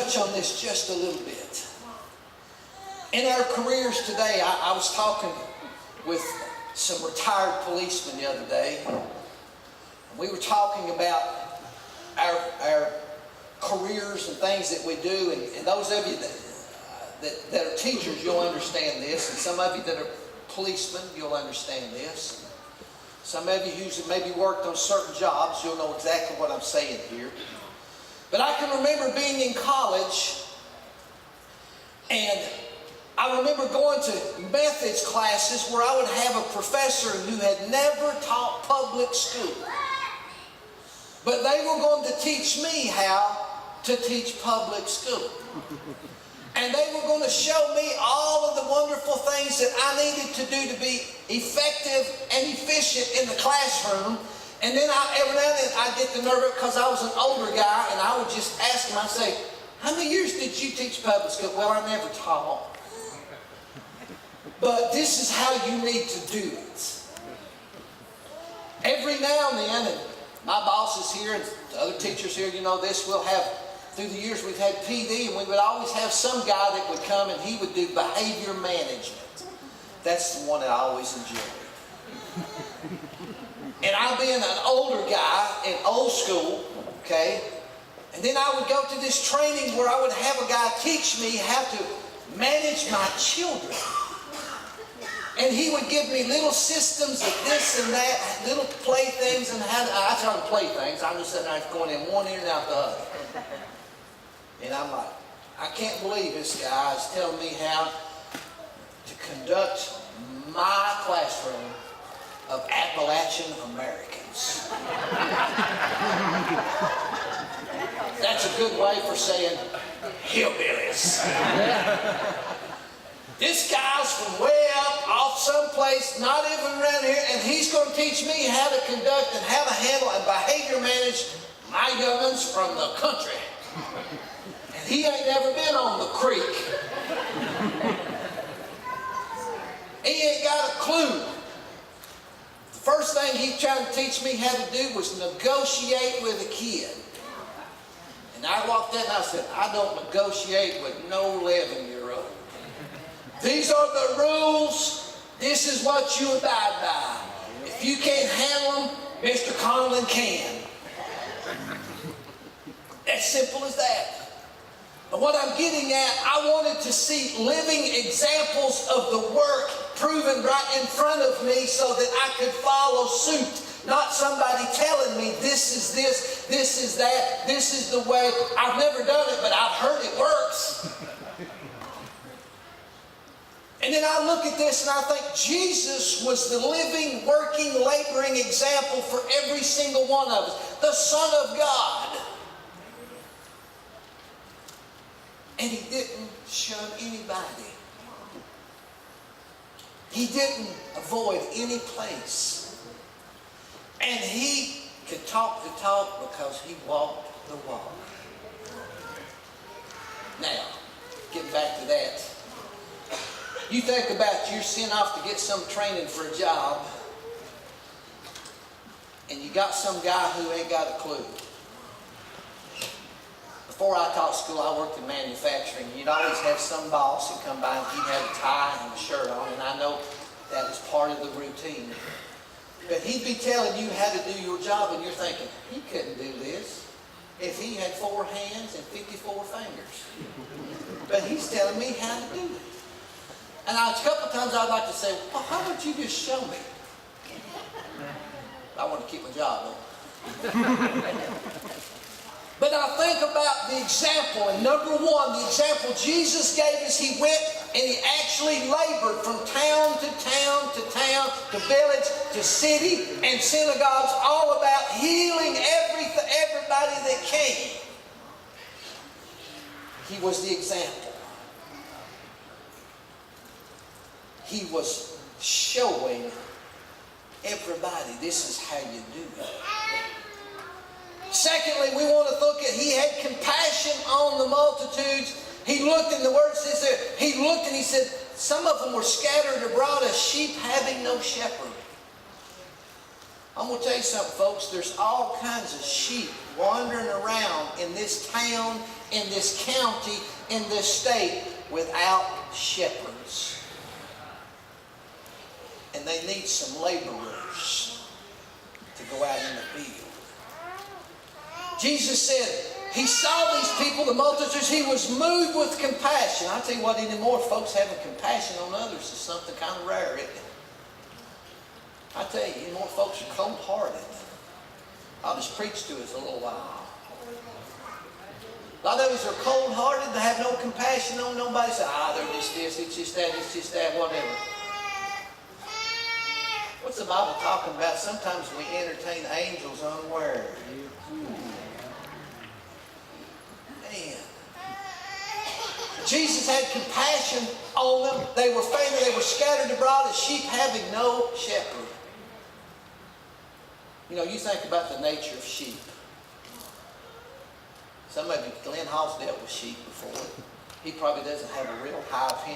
touch on this just a little bit. In our careers today, I was talking with some retired policemen the other day. We were talking about our careers and things that we do, and those of you that are teachers, you'll understand this, and some of you that are policemen, you'll understand this. Some of you who maybe worked on certain jobs, you'll know exactly what I'm saying here. But I can remember being in college, and I remember going to methods classes where I would have a professor who had never taught public school. But they were going to teach me how to teach public school. And they were going to show me all of the wonderful things that I needed to do to be effective and efficient in the classroom. And then every now and then I'd get the nerve because I was an older guy, and I would just ask them, I'd say, how many years did you teach public school? Well, I never taught. But this is how you need to do it. Every now and then, and my bosses here and the other teachers here, you know this, we'll have, through the years we've had PD, and we would always have some guy that would come and he would do behavior management. That's the one that I always enjoyed. And I being an older guy in old school, okay, and then I would go to this training where I would have a guy teach me how to manage my children. And he would give me little systems of this and that, little playthings, and how to, I tell him playthings. I'm just sitting there going in one ear and out the other. And I'm like, I can't believe this guy is telling me how to conduct my classroom of Appalachian Americans. That's a good way for saying hillbillies. This guy's from way up off someplace, not even around here, and he's going to teach me how to conduct and how to handle and behavior manage my young'uns from the country. And he ain't never been on the creek. He ain't got a clue. The first thing he tried to teach me how to do was negotiate with a kid. And I walked in and I said, I don't negotiate with no 11-year-old. These are the rules. This is what you abide by. If you can't handle them, Mr. Conlon can. As simple as that. But what I'm getting at, I wanted to see living examples of the work proven right in front of me so that I could follow suit. Not somebody telling me this is that, this is the way. I've never done it, but I've heard it works. And then I look at this and I think Jesus was the living, working, laboring example for every single one of us. The Son of God. And he didn't shun anybody. He didn't avoid any place. And he could talk the talk because he walked the walk. Now, getting back to that. You think about you're sent off to get some training for a job, and you got some guy who ain't got a clue. Before I taught school, I worked in manufacturing. You'd always have some boss who'd come by and he'd have a tie and a shirt on, and I know that was part of the routine. But he'd be telling you how to do your job, and you're thinking, he couldn't do this if he had 4 hands and 54 fingers. But he's telling me how to do it. And a couple of times I'd like to say, well, how about you just show me? I want to keep my job, though. But I think about the example, and number one, the example Jesus gave us, he went and he actually labored from town to town to town, to village, to city, and synagogues, all about healing everybody that came. He was the example. He was showing everybody this is how you do it. Secondly, we want to look at he had compassion on the multitudes. He looked, and the word says there, he looked and he said, some of them were scattered abroad as sheep having no shepherd. I'm going to tell you something, folks. There's all kinds of sheep wandering around in this town in this county, in this state, without shepherds. And they need some laborers to go out in the field. Jesus said, he saw these people, the multitudes, he was moved with compassion. I tell you what, anymore, folks having compassion on others is something kind of rare, isn't it? I tell you, anymore folks are cold-hearted. I'll just preach to us a little while. A lot of us are cold-hearted, they have no compassion on nobody. Say, they're just this, it's just that, whatever. What's the Bible talking about? Sometimes we entertain angels unaware. Man. Jesus had compassion on them. They were fainted, they were scattered abroad as sheep having no shepherd. You know, you think about the nature of sheep. Glenn Hall's dealt with sheep before. He probably doesn't have a real high opinion